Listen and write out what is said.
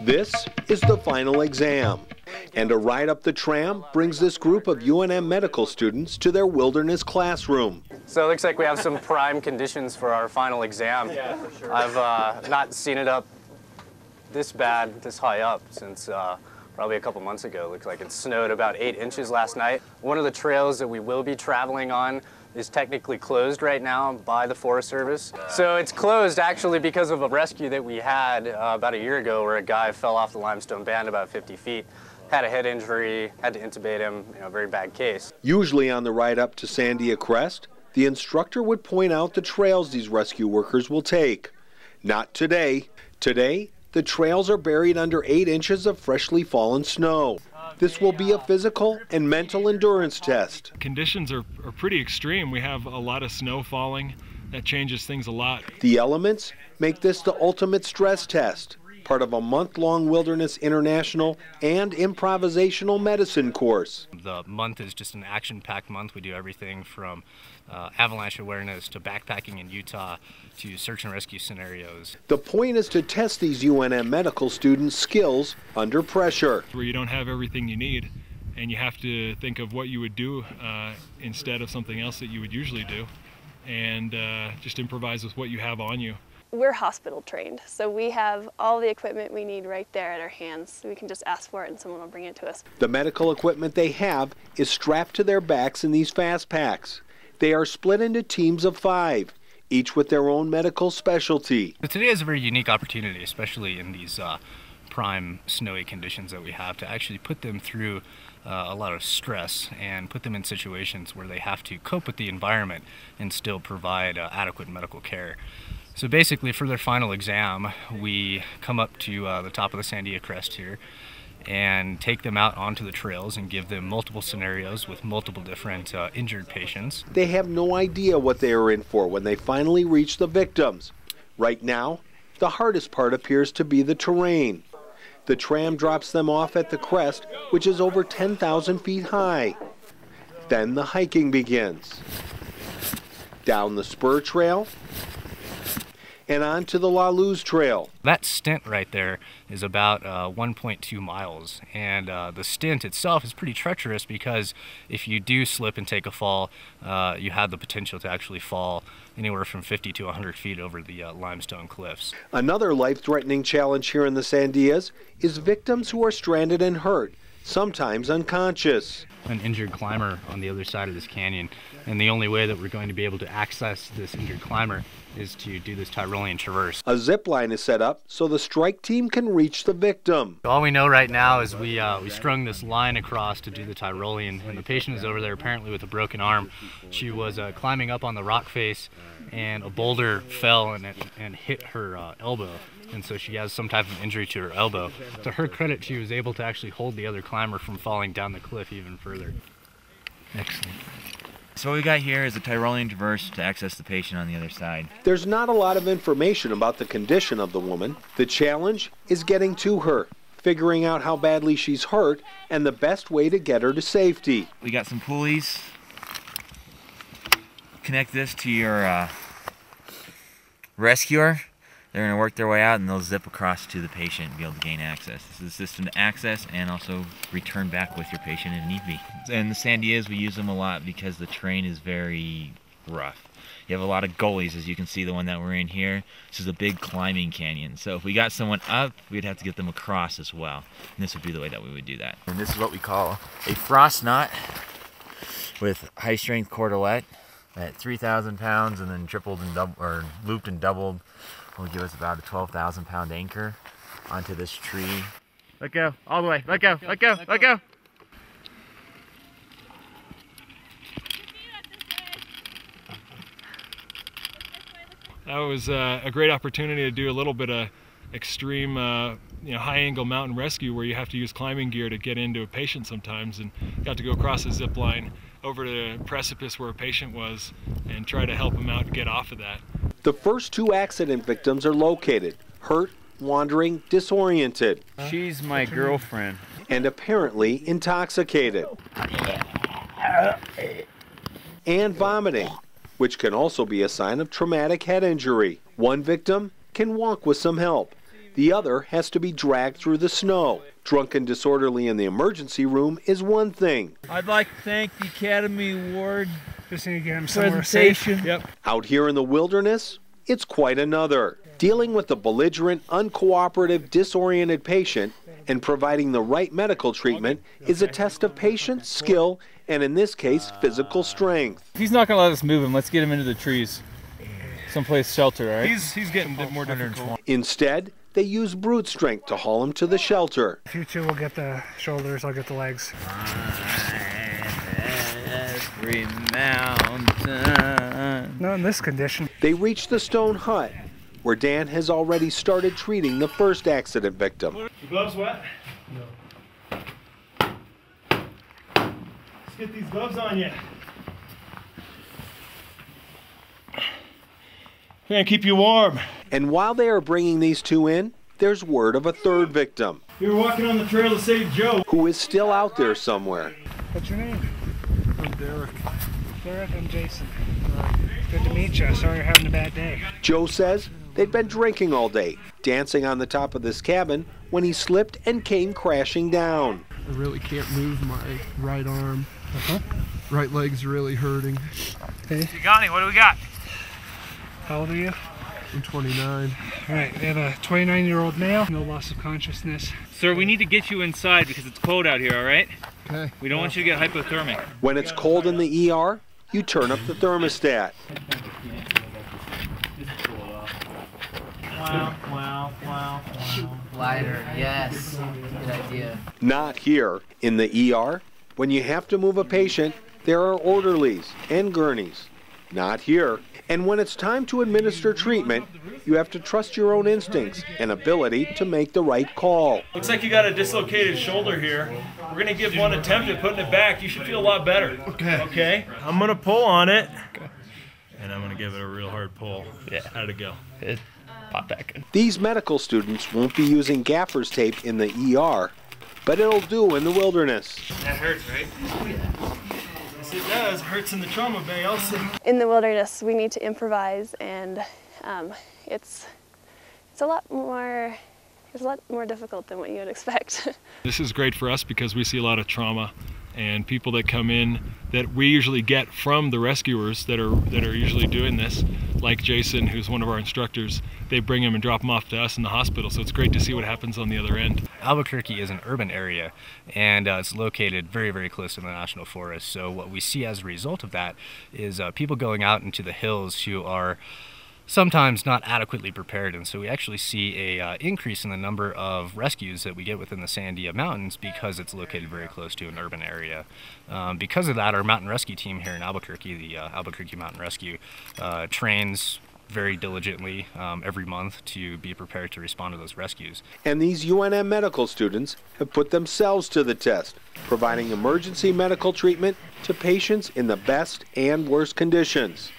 This is the final exam, and a ride up the tram brings this group of UNM Medical students to their wilderness classroom. So it looks like we have some prime conditions for our final exam. Yeah, for sure. I've not seen it up this bad, this high up, since probably a couple months ago. It looks like it snowed about 8 inches last night. One of the trails that we will be traveling on is technically closed right now by the Forest Service. So it's closed actually because of a rescue that we had about a year ago where a guy fell off the limestone band about 50 feet, had a head injury, had to intubate him, very bad case. Usually on the ride up to Sandia Crest, the instructor would point out the trails these rescue workers will take. Not today. Today, the trails are buried under 8 inches of freshly fallen snow. This will be a physical and mental endurance test. Conditions are pretty extreme. We have a lot of snow falling. That changes things a lot. The elements make this the ultimate stress test, part of a month-long Wilderness International and improvisational medicine course. The month is just an action-packed month. We do everything from avalanche awareness to backpacking in Utah to search and rescue scenarios. The point is to test these UNM medical students' skills under pressure. Where you don't have everything you need and you have to think of what you would do instead of something else that you would usually do, and just improvise with what you have on you. We're hospital trained, so we have all the equipment we need right there at our hands. We can just ask for it and someone will bring it to us. The medical equipment they have is strapped to their backs in these fast packs. They are split into teams of 5, each with their own medical specialty. So today is a very unique opportunity, especially in these prime snowy conditions that we have, to actually put them through a lot of stress and put them in situations where they have to cope with the environment and still provide adequate medical care. So basically, for their final exam, we come up to the top of the Sandia Crest here and take them out onto the trails and give them multiple scenarios with multiple different injured patients. They have no idea what they are in for when they finally reach the victims. Right now, the hardest part appears to be the terrain. The tram drops them off at the crest, which is over 10,000 feet high. Then the hiking begins. Down the spur trail and on to the La Luz Trail. That stint right there is about 1.2 miles, and the stint itself is pretty treacherous because if you do slip and take a fall, you have the potential to actually fall anywhere from 50 to 100 feet over the limestone cliffs. Another life-threatening challenge here in the Sandias is victims who are stranded and hurt, sometimes unconscious. An injured climber on the other side of this canyon, and the only way that we're going to be able to access this injured climber is to do this Tyrolean traverse. A zip line is set up so the strike team can reach the victim. All we know right now is we strung this line across to do the Tyrolean, and the patient is over there apparently with a broken arm. She was climbing up on the rock face, and a boulder fell and hit her elbow, and so she has some type of injury to her elbow. To her credit, she was able to actually hold the other climber from falling down the cliff even further. Excellent. So what we got here is a Tyrolean traverse to access the patient on the other side. There's not a lot of information about the condition of the woman. The challenge is getting to her, figuring out how badly she's hurt and the best way to get her to safety. We got some pulleys. Connect this to your rescuer. They're going to work their way out and they'll zip across to the patient and be able to gain access. This is a system to access and also return back with your patient if need be. And the Sandias, we use them a lot because the terrain is very rough. You have a lot of gullies, as you can see the one that we're in here. This is a big climbing canyon. So if we got someone up, we'd have to get them across as well. And this would be the way that we would do that. And this is what we call a frost knot with high strength cordelette at 3,000 pounds and then tripled and or looped and doubled. Will give us about a 12,000 pound anchor onto this tree. Let go, all the way, let go, let go, let go. That was a great opportunity to do a little bit of extreme high angle mountain rescue where you have to use climbing gear to get into a patient sometimes, and got to go across a zip line over the precipice where a patient was and try to help him out to get off of that. The first 2 accident victims are located, hurt, wandering, disoriented. She's my girlfriend. And apparently intoxicated. And vomiting, which can also be a sign of traumatic head injury. One victim can walk with some help. The other has to be dragged through the snow. Drunk and disorderly in the emergency room is one thing. I'd like to thank the Academy Award just need to get him somewhere safe. Yep. Out here in the wilderness, it's quite another. Dealing with a belligerent, uncooperative, disoriented patient and providing the right medical treatment is a test of patience, skill, and in this case, physical strength. If he's not going to let us move him, let's get him into the trees. Someplace shelter, all right? He's getting more difficult. Instead, they use brute strength to haul him to the shelter. If you two will get the shoulders, I'll get the legs. Every mountain. Not in this condition. They reach the stone hut, where Dan has already started treating the first accident victim. Your gloves wet? No. Let's get these gloves on you. And keep you warm. And while they are bringing these two in, there's word of a third victim. You were walking on the trail to save Joe. Who is still out there somewhere. What's your name? I'm Derek. Derek and Jason. Good to meet you. Sorry you're having a bad day. Joe says they'd been drinking all day, dancing on the top of this cabin when he slipped and came crashing down. I really can't move my right arm. Right leg's really hurting. Okay. Gani, what do we got? How old are you? I'm 29. All right, we have a 29-year-old male, no loss of consciousness. Sir, we need to get you inside because it's cold out here, all right? Okay. We don't want you to get hypothermic. When it's cold in the ER, you turn up the thermostat. Wow. Lighter, yes. Good idea. Not here. In the ER, when you have to move a patient, there are orderlies and gurneys. Not here. And when it's time to administer treatment, you have to trust your own instincts and ability to make the right call. Looks like you got a dislocated shoulder here. We're gonna give one attempt at putting it back. You should feel a lot better. Okay? I'm gonna pull on it. And I'm gonna give it a real hard pull. Yeah. How'd it go? It popped back in. These medical students won't be using gaffer's tape in the ER, but it'll do in the wilderness. That hurts, right? Yes, it does. It hurts in the trauma bay also. In the wilderness, we need to improvise, and it's a lot more difficult than what you would expect. This is great for us because we see a lot of trauma and people that come in that we usually get from the rescuers that are usually doing this, like Jason, who's one of our instructors. They bring him and drop him off to us in the hospital, so it's great to see what happens on the other end. Albuquerque is an urban area, and it's located very, very close to the National Forest. So what we see as a result of that is people going out into the hills who are sometimes not adequately prepared, and so we actually see a increase in the number of rescues that we get within the Sandia Mountains because it's located very close to an urban area. Because of that, our mountain rescue team here in Albuquerque, the Albuquerque Mountain Rescue, trains very diligently every month to be prepared to respond to those rescues. And these UNM medical students have put themselves to the test, providing emergency medical treatment to patients in the best and worst conditions.